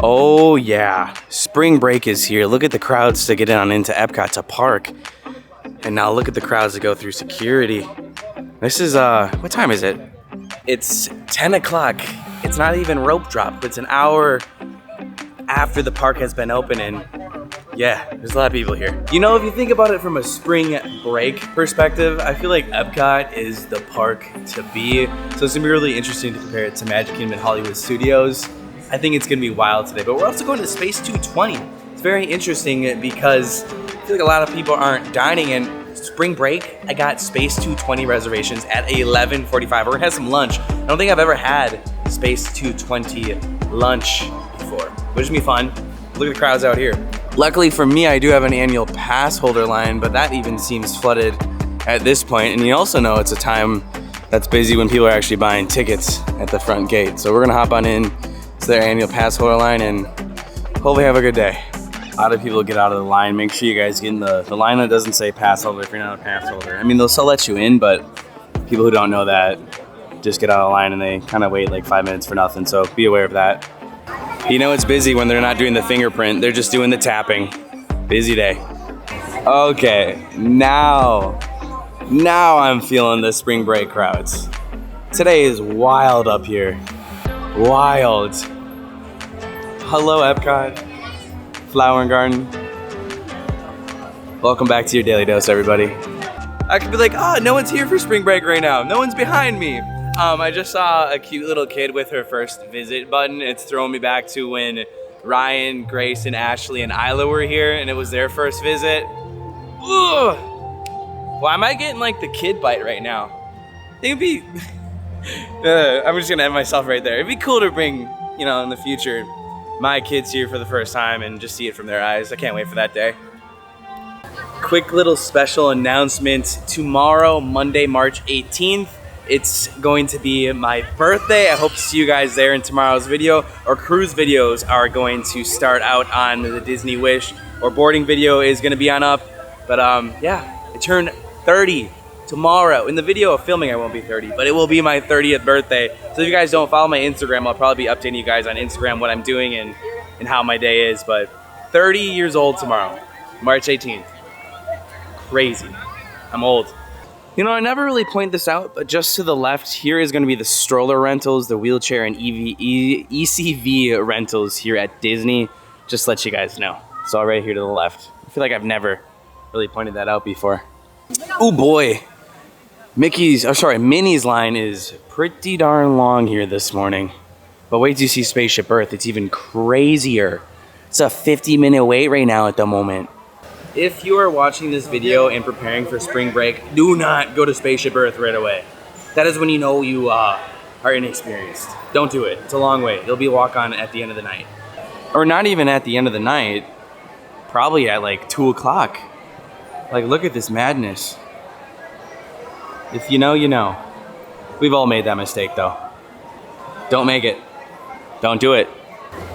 Oh yeah, spring break is here. Look at the crowds to get on into Epcot to park. And now look at the crowds that go through security. This is, what time is it? It's 10 o'clock. It's not even rope drop. It's an hour after the park has been open, and yeah, there's a lot of people here. You know, if you think about it from a spring break perspective, I feel like Epcot is the park to be. So it's gonna be really interesting to compare it to Magic Kingdom and Hollywood Studios. I think it's gonna be wild today, but we're also going to Space 220. It's very interesting because I feel like a lot of people aren't dining in. Spring break, I got Space 220 reservations at 11:45. We're gonna have some lunch. I don't think I've ever had Space 220 lunch before, which is gonna be fun. Look at the crowds out here. Luckily for me, I do have an annual pass holder line, but that even seems flooded at this point. And you also know it's a time that's busy when people are actually buying tickets at the front gate. So we're gonna hop on in to their annual pass holder line and hopefully have a good day. A lot of people get out of the line. Make sure you guys get in the line that doesn't say pass holder if you're not a pass holder. I mean, they'll still let you in, but people who don't know that just get out of the line and they kind of wait like 5 minutes for nothing. So be aware of that. You know it's busy when they're not doing the fingerprint. They're just doing the tapping. Busy day. Okay, now I'm feeling the spring break crowds. Today is wild up here. Wild. Hello, Epcot. Flower and Garden. Welcome back to your Daily Dose, everybody. I could be like, oh, no one's here for spring break right now. No one's behind me. I just saw a cute little kid with her first visit button. It's throwing me back to when Ryan, Grace, and Ashley and Isla were here and it was their first visit. Ugh. Why am I getting like the kid bite right now? I think it'd be, I'm just gonna end myself right there. It'd be cool to bring, you know, in the future, my kids here for the first time and just see it from their eyes. I can't wait for that day. Quick little special announcement. Tomorrow, Monday, March 18th, it's going to be my birthday. I hope to see you guys there in tomorrow's video. Our cruise videos are going to start out on the Disney Wish. Our boarding video is gonna be on up. But yeah, I turned 30 tomorrow. In the video of filming, I won't be 30, but it will be my 30th birthday. So if you guys don't follow my Instagram, I'll probably be updating you guys on Instagram what I'm doing and how my day is. But 30 years old tomorrow, March 18th. Crazy. I'm old. You know, I never really point this out, but just to the left here is going to be the stroller rentals, the wheelchair and ECV rentals here at Disney. Just to let you guys know. It's all right here to the left. I feel like I've never really pointed that out before. Oh boy. Minnie's line is pretty darn long here this morning. But wait till you see Spaceship Earth. It's even crazier. It's a 50-minute wait right now at the moment. If you are watching this video and preparing for spring break, do not go to Spaceship Earth right away. That is when you know you are inexperienced. Don't do it. It's a long wait. There'll be a walk-on at the end of the night. Or not even at the end of the night. Probably at like 2 o'clock. Like, look at this madness. If you know, you know. We've all made that mistake, though. Don't make it. Don't do it.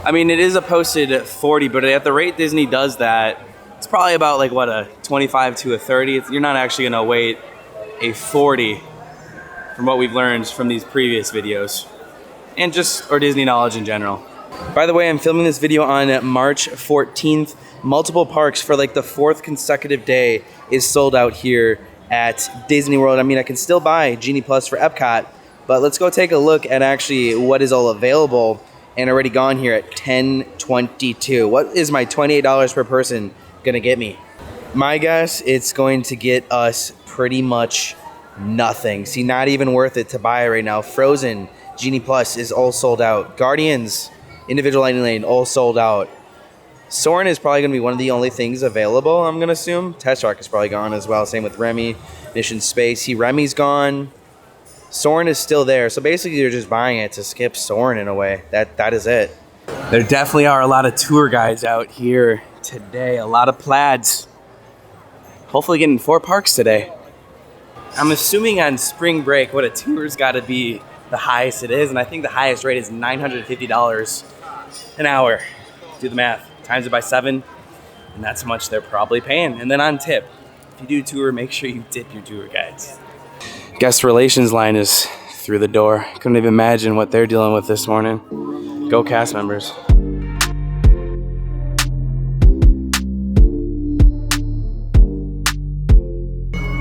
I mean, it is a posted 40, but at the rate Disney does that, it's probably about like, what, a 25 to a 30. You're not actually going to wait a 40 from what we've learned from these previous videos. And just our Disney knowledge in general. By the way, I'm filming this video on March 14th. Multiple parks for like the 4th consecutive day is sold out here at Disney World. I mean, I can still buy Genie Plus for Epcot, but let's go take a look at actually what is all available and already gone here at 10/22. What is my $28 per person gonna get me? My guess, it's going to get us pretty much nothing. See, not even worth it to buy right now. Frozen, Genie Plus is all sold out. Guardians, Individual Lightning Lane, all sold out. Soarin' is probably going to be one of the only things available, I'm going to assume. Test Rock is probably gone as well. Same with Remy, Mission Space. See, Remy's gone. Soarin' is still there. So basically, you're just buying it to skip Soarin' in a way. That is it. There definitely are a lot of tour guides out here today. A lot of plaids. Hopefully getting 4 parks today. I'm assuming on spring break, what a tour's got to be the highest it is. And I think the highest rate is $950 an hour. Do the math. Times it by 7, and that's how much they're probably paying. And then on tip, if you do tour, make sure you tip your tour guides. Guest relations line is through the door. Couldn't even imagine what they're dealing with this morning. Go cast members.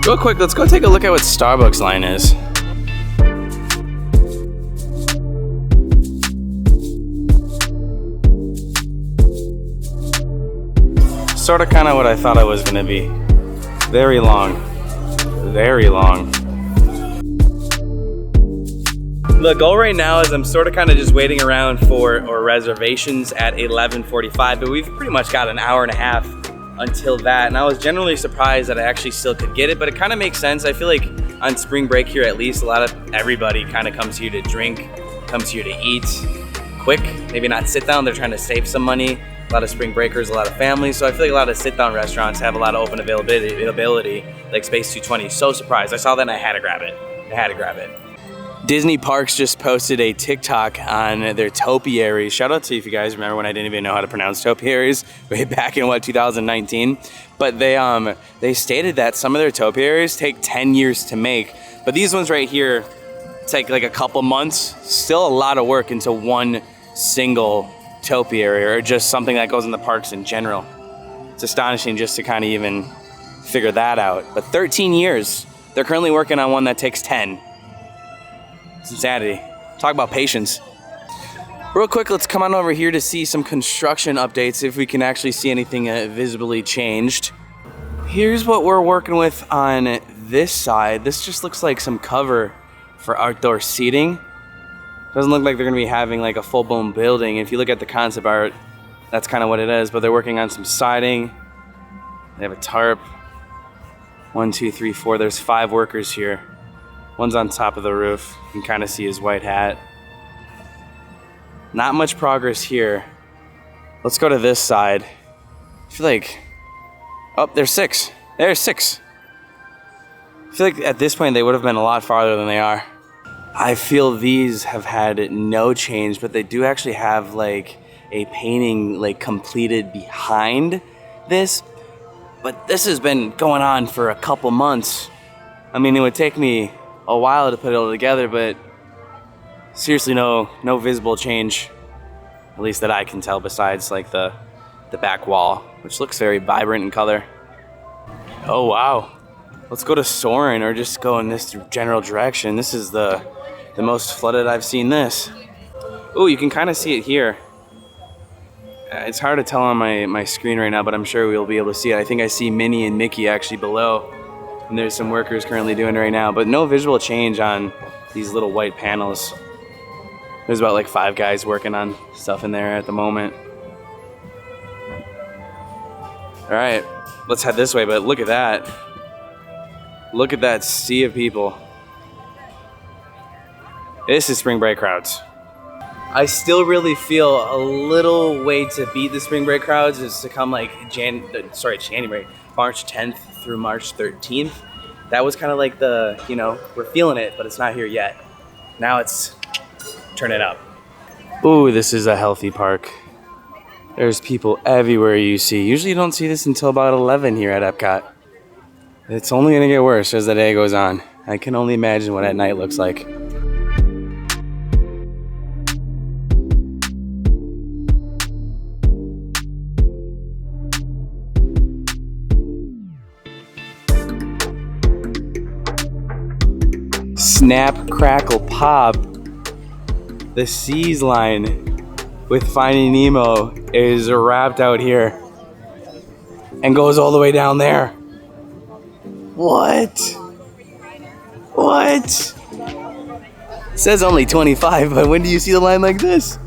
Real quick, let's go take a look at what Starbucks line is. Sort of kind of what I thought it was gonna be. Very long. Very long. The goal right now is I'm sort of kind of just waiting around for reservations at 11:45, but we've pretty much got an hour and a half until that. And I was generally surprised that I actually still could get it, but it kind of makes sense. I feel like on spring break here, at least, everybody kind of comes here to drink, comes here to eat quick, maybe not sit down. They're trying to save some money. A lot of spring breakers, a lot of families. So I feel like a lot of sit-down restaurants have a lot of open availability, like Space 220. So surprised. I saw that and I had to grab it. Disney Parks just posted a TikTok on their topiaries. Shout out to you if you guys remember when I didn't even know how to pronounce topiaries way back in 2019. But they stated that some of their topiaries take 10 years to make, but these ones right here take like a couple months. Still a lot of work into one single topiary, or just something that goes in the parks in general. It's astonishing just to kind of even figure that out. But 13 years. They're currently working on one that takes 10. It's insanity. Talk about patience. Real quick, let's come on over here to see some construction updates, if we can actually see anything visibly changed. Here's what we're working with on this side. This just looks like some cover for outdoor seating. Doesn't look like they're gonna be having like a full-blown building. If you look at the concept art, that's kind of what it is, but they're working on some siding. They have a tarp. 1, 2, 3, 4, there's 5 workers here. One's on top of the roof. You can kind of see his white hat. Not much progress here. Let's go to this side. I feel like, oh, there's 6. There's 6. I feel like at this point they would have been a lot farther than they are. I feel these have had no change, but they do actually have like a painting like completed behind this. But this has been going on for a couple months. I mean, it would take me a while to put it all together, but seriously no visible change, at least that I can tell, besides like the back wall, which looks very vibrant in color. Oh wow. Let's go to Soarin', or just go in this general direction. This is the most flooded I've seen this. Ooh, you can kind of see it here. It's hard to tell on my screen right now, but I'm sure we'll be able to see it. I think I see Minnie and Mickey actually below, and there's some workers currently doing it right now, but no visual change on these little white panels. There's about like 5 guys working on stuff in there at the moment. All right, let's head this way, but look at that. Look at that sea of people. This is spring break crowds. I still really feel a little way to beat the spring break crowds is to come like January, March 10th through March 13th. That was kind of like the, we're feeling it, but it's not here yet. Now it's turning up. Ooh, this is a healthy park. There's people everywhere you see. Usually you don't see this until about 11 here at Epcot. It's only gonna get worse as the day goes on. I can only imagine what at night looks like. Snap, crackle, pop. The Seas line with Finding Nemo is wrapped out here and goes all the way down there. What? What? It says only 25, but when do you see the line like this?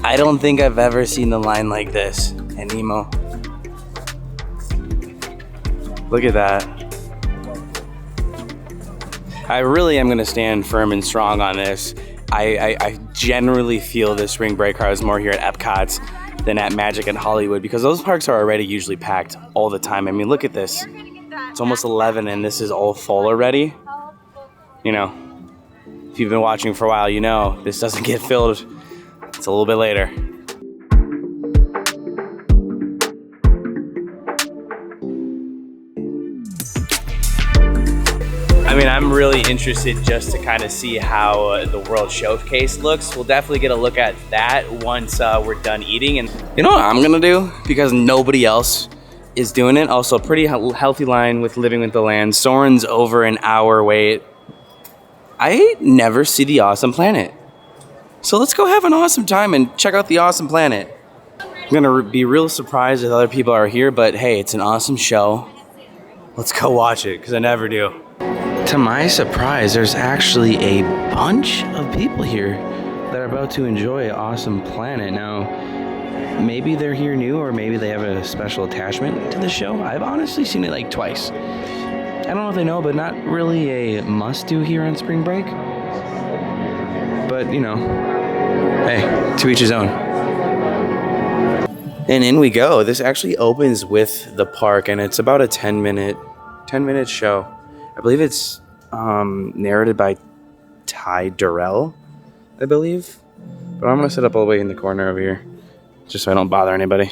I don't think I've ever seen the line like this at Nemo. Look at that. I really am going to stand firm and strong on this. I generally feel the spring break crowd is more here at Epcot than at Magic and Hollywood, because those parks are already usually packed all the time. I mean, look at this. It's almost 11 and this is all full already. If you've been watching for a while, this doesn't get filled. It's a little bit later. I mean, I'm really interested just to kind of see how the World Showcase looks. We'll definitely get a look at that once we're done eating. And you know what I'm gonna do? Because nobody else is doing it. Also, pretty healthy line with Living with the Land. Soren's over an hour wait. I never see the Awesome Planet. So let's go have an awesome time and check out the Awesome Planet. I'm gonna be real surprised if other people are here, but hey, it's an awesome show. Let's go watch it, because I never do. To my surprise, there's actually a bunch of people here that are about to enjoy Awesome Planet. Now, maybe they're here new, or maybe they have a special attachment to the show. I've honestly seen it like twice. I don't know if they know, but not really a must-do here on spring break. But, you know, hey, to each his own. And in we go. This actually opens with the park, and it's about a 10-minute show. I believe it's narrated by Ty Durrell, I believe. But I'm going to sit up all the way in the corner over here, just so I don't bother anybody.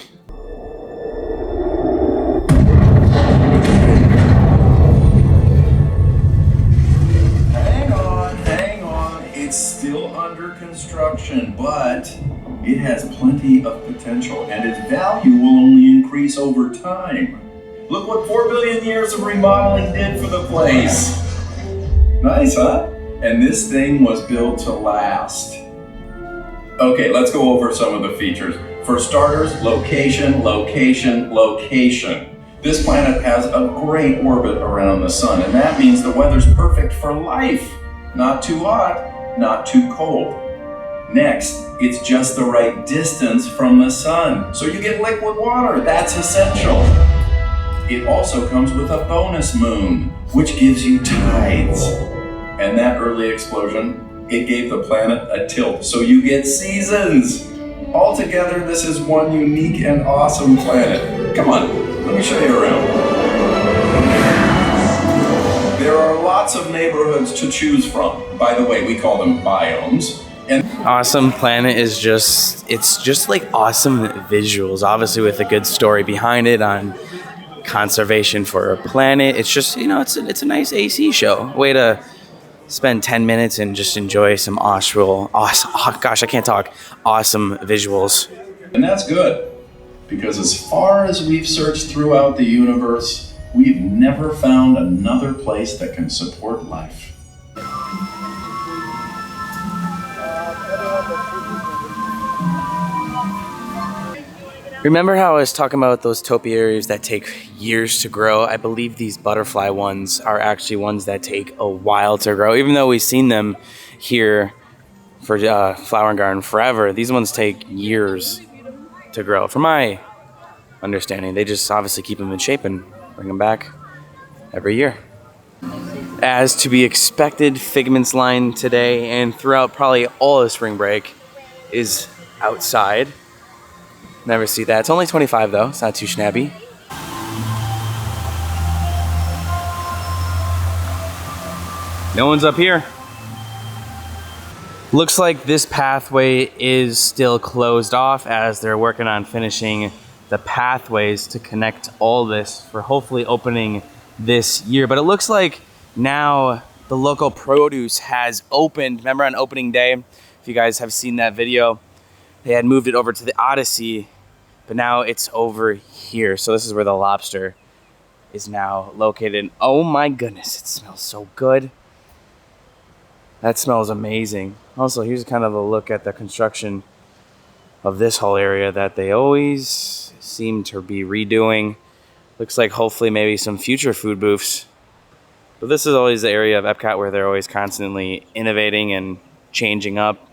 Hang on. It's still under construction, but it has plenty of potential, and its value will only increase over time. Look what 4 billion years of remodeling did for the place. Nice, huh? And this thing was built to last. Okay, let's go over some of the features. For starters, location. This planet has a great orbit around the sun, and that means the weather's perfect for life. Not too hot, not too cold. Next, it's just the right distance from the sun, so you get liquid water. That's essential. It also comes with a bonus moon, which gives you tides. And that early explosion, it gave the planet a tilt, so you get seasons. Altogether, this is one unique and awesome planet. Come on, let me show you around. There are lots of neighborhoods to choose from. By the way, we call them biomes. And Awesome Planet is it's just like awesome visuals, obviously with a good story behind it on conservation for a planet. It's just, you know, it's a nice AC show. Way to spend 10 minutes and just enjoy some awesome visuals. And that's good, because as far as we've searched throughout the universe, we've never found another place that can support life. Remember how I was talking about those topiaries that take years to grow? I believe these butterfly ones are actually ones that take a while to grow. Even though we've seen them here for Flower and Garden forever, these ones take years to grow. From my understanding, they just obviously keep them in shape and bring them back every year. As to be expected, Figment's line today and throughout probably all of spring break is outside. Never see that. It's only $25 though. It's not too shabby. No one's up here. Looks like this pathway is still closed off as they're working on finishing the pathways to connect all this for hopefully opening this year. But it looks like now the local produce has opened. Remember on opening day, if you guys have seen that video, they had moved it over to the Odyssey, but now it's over here. So this is where the lobster is now located. Oh my goodness, it smells so good. That smells amazing. Also, here's kind of a look at the construction of this whole area that they always seem to be redoing. Looks like hopefully maybe some future food booths. But this is always the area of Epcot where they're always constantly innovating and changing up.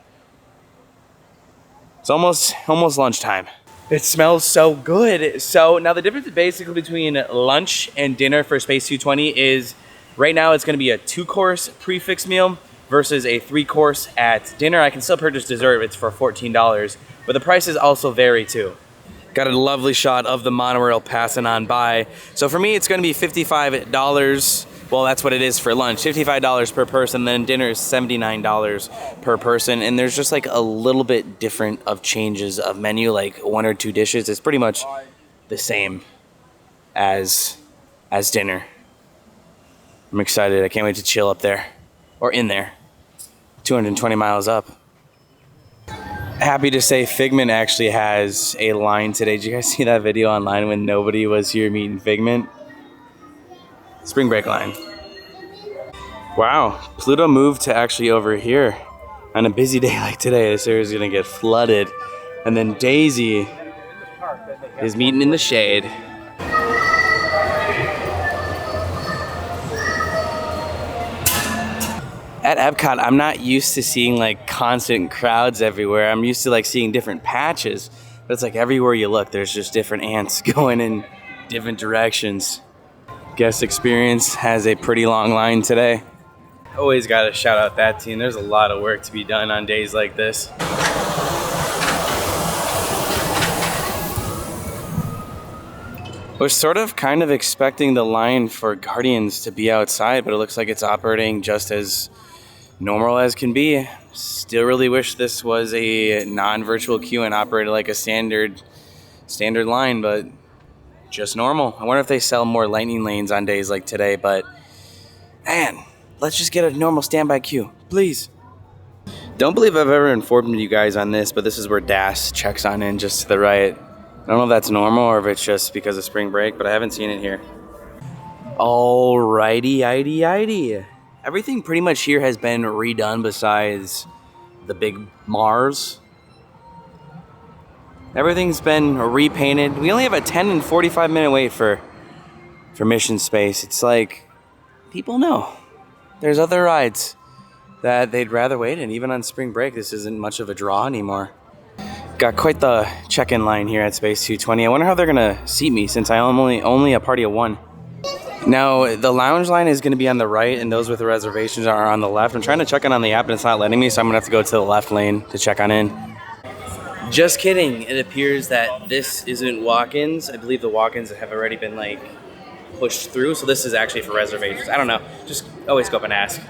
It's almost lunchtime. It smells so good. So now the difference basically between lunch and dinner for Space 220 is right now it's going to be a 2-course prefix meal versus a 3-course at dinner. I can still purchase dessert. It's for $14, but the prices also vary too. Got a lovely shot of the monorail passing on by. So for me, it's going to be $55. Well, that's what it is for lunch, $55 per person, then dinner is $79 per person, and there's just like a little bit different of changes of menu, like 1 or 2 dishes. It's pretty much the same as dinner. I'm excited. I can't wait to chill up there, or in there. 220 miles up. Happy to say Figment actually has a line today. Did you guys see that video online when nobody was here meeting Figment? Spring break line. Wow, Pluto moved to actually over here. On a busy day like today, this area is gonna get flooded. And then Daisy is meeting in the shade. At Epcot, I'm not used to seeing like constant crowds everywhere. I'm used to like seeing different patches, but it's like everywhere you look, there's just different ants going in different directions. Guest experience has a pretty long line today. Always gotta shout out that team. There's a lot of work to be done on days like this. We're sort of kind of expecting the line for Guardians to be outside, but it looks like it's operating just as normal as can be. Still really wish this was a non-virtual queue and operated like a standard line, but just normal. I wonder if they sell more lightning lanes on days like today, but man, let's just get a normal standby queue, please. Don't believe I've ever informed you guys on this, but this is where DAS checks on in just to the right. I don't know if that's normal or if it's just because of spring break, but I haven't seen it here. Alrighty. Everything pretty much here has been redone besides the big Mars. Everything's been repainted. We only have a 10 and 45 minute wait for Mission Space. It's like, people know there's other rides that they'd rather wait in. Even on spring break, this isn't much of a draw anymore. Got quite the check-in line here at Space 220. I wonder how they're gonna seat me since I'm only a party of one. Now, the lounge line is gonna be on the right and those with the reservations are on the left. I'm trying to check in on the app and it's not letting me, so I'm gonna have to go to the left lane to check on in. Just kidding. It appears that this isn't walk-ins. I believe the walk-ins have already been like pushed through, so this is actually for reservations. I don't know. Just always go up and ask.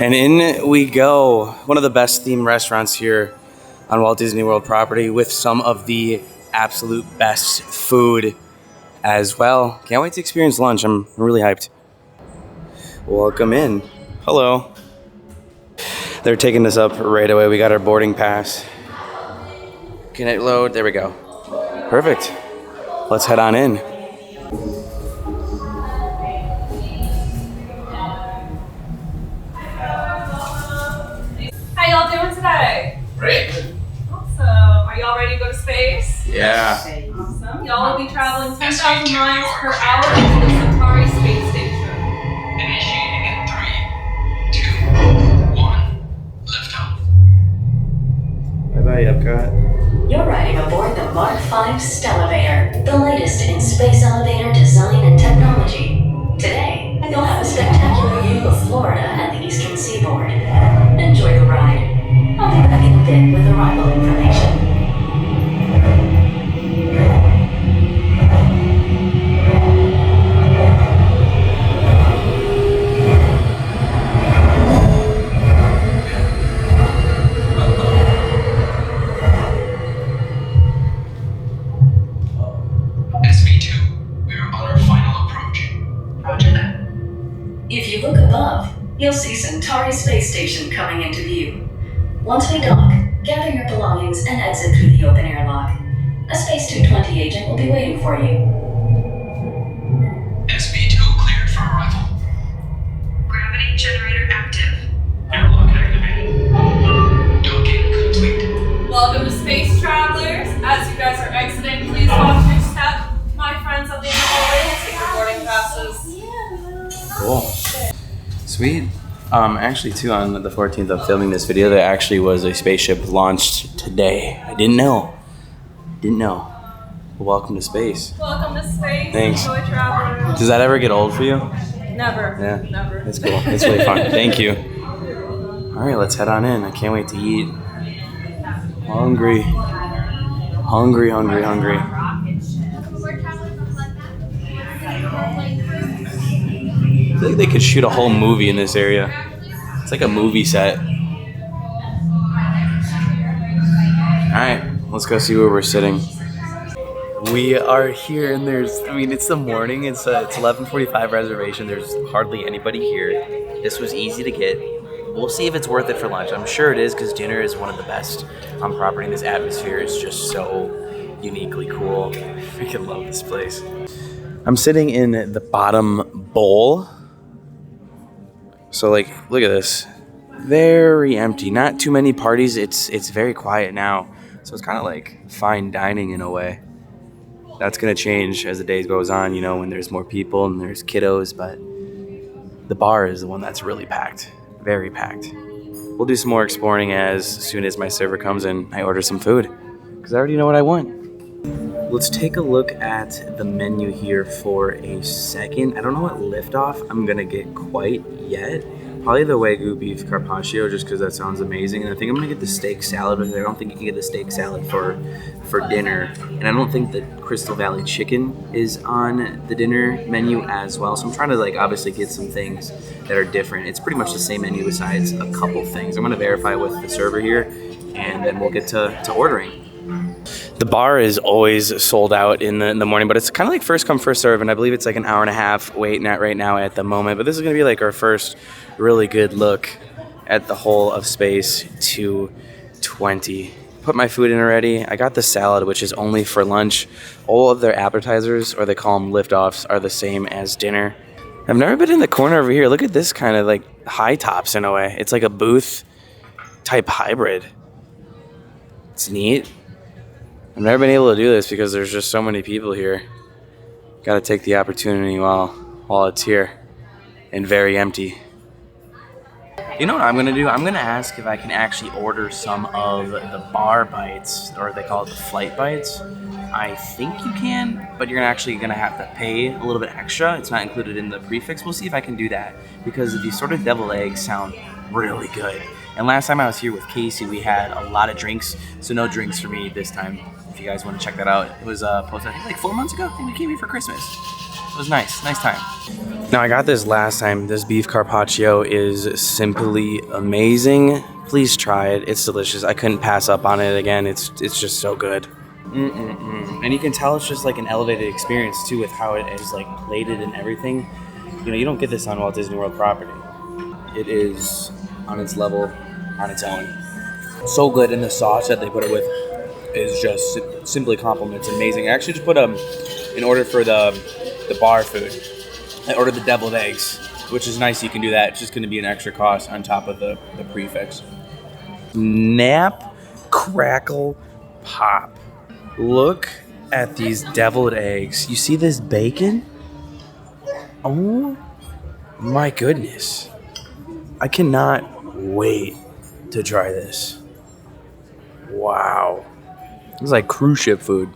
And in we go. One of the best themed restaurants here on Walt Disney World property with some of the absolute best food as well. Can't wait to experience lunch. I'm really hyped. Welcome in. Hello. They're taking us up right away. We got our boarding pass. Can it load? There we go. Perfect. Let's head on in. How y'all doing today? Great. Awesome. Are y'all ready to go to space? Yeah. Awesome. Y'all will be traveling 10,000 miles per hour into the Centauri space station. Initiating in 3, 2, 1, liftoff. Bye-bye, Epcot. You're riding aboard the Mark V Stellarator, the latest in space elevator design and technology. Today, you'll have a spectacular view of Florida and the eastern seaboard. Enjoy the ride. I'll be back in a bit with arrival information. SV2, we are on our final approach. Roger that. If you look above, you'll see Centauri Space Station coming into view. Once we dock, gather your belongings and exit through the open air lock. A Space 220 agent will be waiting for you. SV2 cleared for arrival. Gravity generator active. Airlock activated. Docking complete. Welcome to Space Travelers. As you guys are exiting, please watch your step. My friends on the end hallway will take your boarding passes. Cool. Sweet. Actually, too, on the 14th of filming this video, there actually was a spaceship launched today. I didn't know. But welcome to space. Welcome to space. Thanks. Enjoy travelers. Does that ever get old for you? Never. Yeah. Never. It's cool. It's really fun. Thank you. All right, let's head on in. I can't wait to eat. Hungry. I feel like they could shoot a whole movie in this area. It's like a movie set. Alright, let's go see where we're sitting. We are here and it's the morning, it's 11:45 reservation. There's hardly anybody here. This was easy to get. We'll see if it's worth it for lunch. I'm sure it is because dinner is one of the best on property, and this atmosphere is just so uniquely cool. I freaking love this place. I'm sitting in the bottom bowl. So like, look at this. Very empty. Not too many parties. It's very quiet now. So it's kind of like fine dining in a way. That's going to change as the day goes on, you know, when there's more people and there's kiddos, but the bar is the one that's really packed. Very packed. We'll do some more exploring as soon as my server comes and I order some food, because I already know what I want. Let's take a look at the menu here for a second. I don't know what liftoff I'm going to get quite yet. Probably the Wagyu beef carpaccio, just because that sounds amazing. And I think I'm gonna get the steak salad, but I don't think you can get the steak salad for dinner. And I don't think the Crystal Valley chicken is on the dinner menu as well. So I'm trying to like obviously get some things that are different. It's pretty much the same menu besides a couple things. I'm gonna verify with the server here, and then we'll get to ordering. The bar is always sold out in the morning, but it's kind of like first come, first serve, and I believe it's like an hour and a half wait right now at the moment. But this is going to be like our first really good look at the whole of Space 220. Put my food in already. I got the salad, which is only for lunch. All of their appetizers, or they call them liftoffs, are the same as dinner. I've never been in the corner over here. Look at this kind of like high tops in a way. It's like a booth type hybrid. It's neat. I've never been able to do this because there's just so many people here. Got to take the opportunity while it's here and very empty. You know what I'm going to do? I'm going to ask if I can actually order some of the bar bites, or they call it the flight bites. I think you can, but you're actually going to have to pay a little bit extra. It's not included in the prefix. We'll see if I can do that, because these sort of deviled eggs sound really good. And last time I was here with Casey, we had a lot of drinks, so no drinks for me this time. If you guys want to check that out, it was posted I think like 4 months ago. I think we came here for Christmas. It was nice time. Now I got this last time. This beef carpaccio is simply amazing. Please try it. It's delicious. I couldn't pass up on it again. It's just so good. And you can tell it's just like an elevated experience too, with how it is like plated and everything. You know, you don't get this on Walt Disney World property. It is on its level, on its own. So good, and the sauce that they put it with is just simply compliments. Amazing. I actually just put an order for the bar food. I ordered the deviled eggs, which is nice. You can do that. It's just going to be an extra cost on top of the prefix. Snap, crackle, pop. Look at these deviled eggs. You see this bacon? Oh my goodness. I cannot wait to try this. Wow. It's like cruise ship food.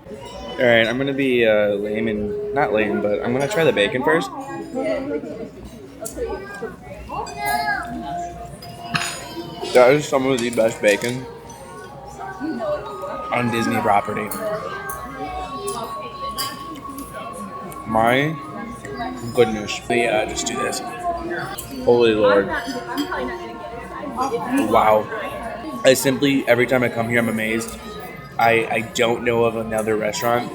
All right, I'm gonna be lame and not lame, but I'm gonna try the bacon first. That is some of the best bacon on Disney property. My goodness. Yeah, just do this. Holy Lord. Wow. I simply, every time I come here, I'm amazed. I don't know of another restaurant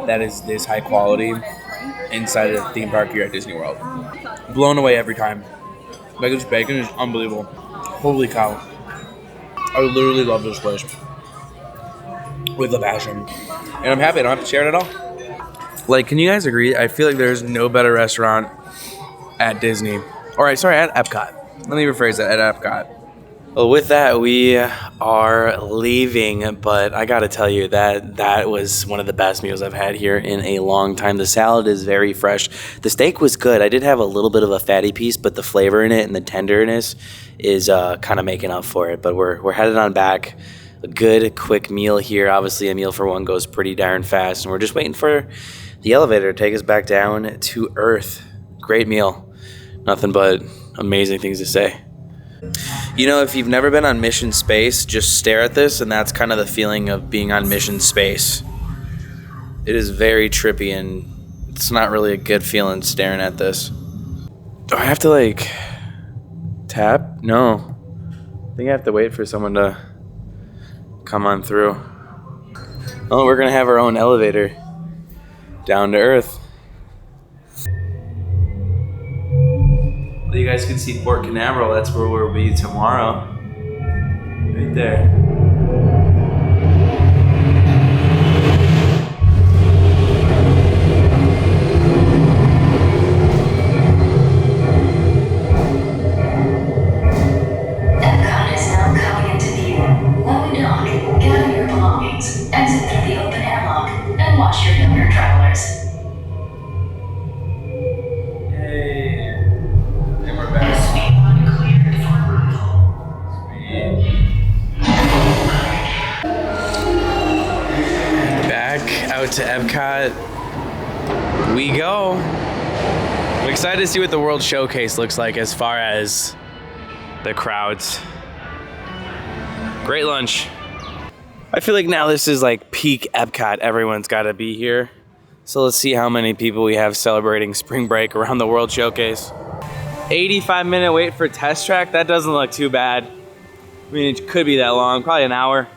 that is this high quality inside of the theme park here at Disney World. Blown away every time. Like, this bacon is unbelievable. Holy cow. I literally love this place with a passion. And I'm happy I don't have to share it at all. Like, can you guys agree? I feel like there's no better restaurant at Disney. All right, sorry, at Epcot. Let me rephrase that, at Epcot. Well, with that, we are leaving, but I gotta tell you that was one of the best meals I've had here in a long time. The salad is very fresh. The steak was good. I did have a little bit of a fatty piece, but the flavor in it and the tenderness is kind of making up for it. But we're headed on back. A good, quick meal here. Obviously, a meal for one goes pretty darn fast, and we're just waiting for the elevator to take us back down to Earth. Great meal. Nothing but amazing things to say. You know, if you've never been on Mission Space, just stare at this, and that's kind of the feeling of being on Mission Space. It is very trippy, and it's not really a good feeling staring at this. Do I have to, like, tap? No. I think I have to wait for someone to come on through. Oh, we're going to have our own elevator down to Earth. You guys can see Port Canaveral. That's where we'll be tomorrow. Right there. Epcot is now coming into view. When we dock, gather your belongings, exit through the open airlock, and watch your younger travelers. Yay. And we're back. Cleared for arrival. Back out to Epcot we go. I'm excited to see what the World Showcase looks like as far as the crowds. Great lunch. I feel like now this is like peak Epcot. Everyone's got to be here. So let's see how many people we have celebrating spring break around the World Showcase. 85-minute wait for test track. That doesn't look too bad. I mean, it could be that long, probably an hour.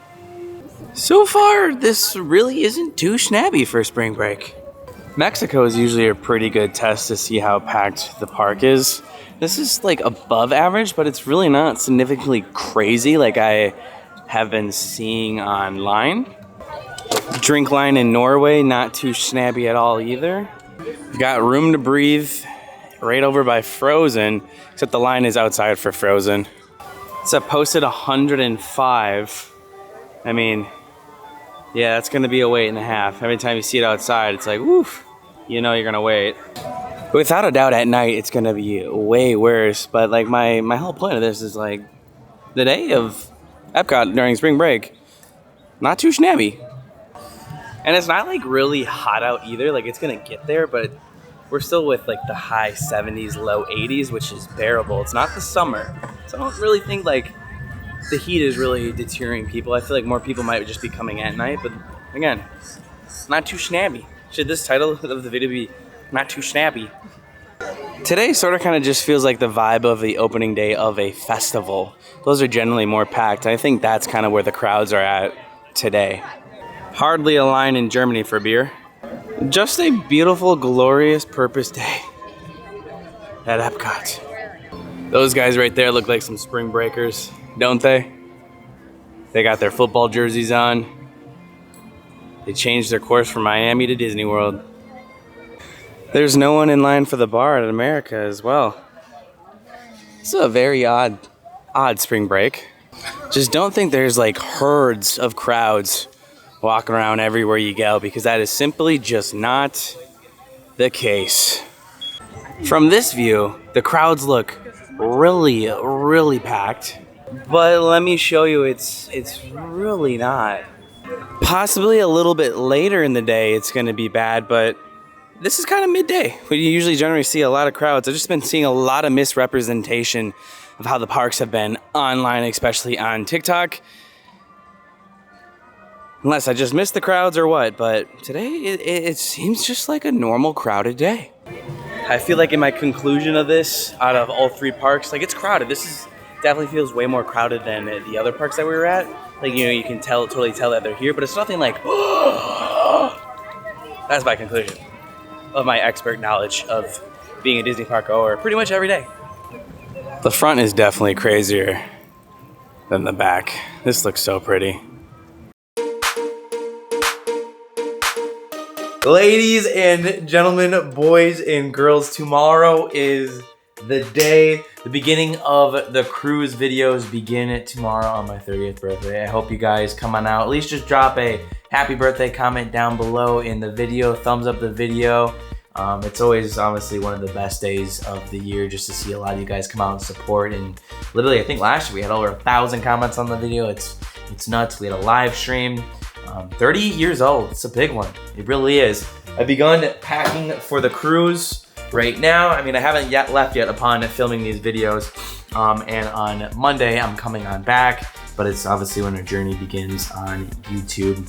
So far, this really isn't too snabby for spring break. Mexico is usually a pretty good test to see how packed the park is. This is like above average, but it's really not significantly crazy like I have been seeing online. Drink line in Norway, not too snabby at all either. We've got room to breathe right over by Frozen, except the line is outside for Frozen. It's posted 105. I mean, yeah, that's gonna be a wait and a half. Every time you see it outside, it's like, woof, you know you're gonna wait. Without a doubt, at night, it's gonna be way worse. But like my whole point of this is like, the day of Epcot during spring break, not too snabby. And it's not like really hot out either. Like it's gonna get there, but we're still with like the high 70s, low 80s, which is bearable. It's not the summer. So I don't really think like the heat is really deterring people. I feel like more people might just be coming at night, but again, not too snabby. Should this title of the video be not too snabby? Today sort of kind of just feels like the vibe of the opening day of a festival. Those are generally more packed. I think that's kind of where the crowds are at today. Hardly a line in Germany for beer. Just a beautiful, glorious purpose day at Epcot. Those guys right there look like some spring breakers, don't they? They got their football jerseys on. They changed their course from Miami to Disney World. There's no one in line for the bar at America as well. It's a very odd spring break. Just don't think there's like herds of crowds walking around everywhere you go, because that is simply just not the case. From this view, the crowds look really, really packed. But let me show you, it's really not. Possibly a little bit later in the day it's going to be bad, but this is kind of midday. We usually generally see a lot of crowds. I've just been seeing a lot of misrepresentation of how the parks have been online, especially on TikTok. Unless I just missed the crowds or what, but today it seems just like a normal crowded day. I feel like in my conclusion of this, out of all three parks, like it's crowded. This definitely feels way more crowded than the other parks that we were at. Like, you know, you can totally tell that they're here, but it's nothing like, that's my conclusion of my expert knowledge of being a Disney park goer pretty much every day. The front is definitely crazier than the back. This looks so pretty. Ladies and gentlemen, boys and girls, tomorrow is the day. The beginning of the cruise videos begin tomorrow on my 30th birthday. I hope you guys come on out. At least just drop a happy birthday comment down below in the video. Thumbs up the video. It's always honestly one of the best days of the year just to see a lot of you guys come out and support. And literally, I think last year we had over 1,000 comments on the video. It's nuts. We had a live stream. 30 years old. It's a big one. It really is. I've begun packing for the cruise right now. I mean, I haven't yet left yet upon filming these videos. And on Monday, I'm coming on back. But it's obviously when our journey begins on YouTube.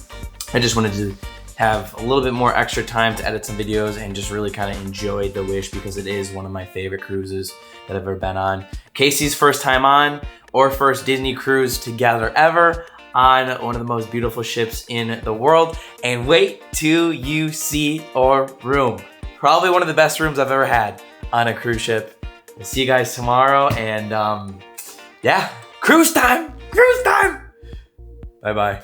I just wanted to have a little bit more extra time to edit some videos and just really kind of enjoy the Wish, because it is one of my favorite cruises that I've ever been on. Casey's first time on, or first Disney cruise together ever, on one of the most beautiful ships in the world. And wait till you see our room. Probably one of the best rooms I've ever had on a cruise ship. We'll see you guys tomorrow, and yeah, cruise time! Cruise time! Bye-bye.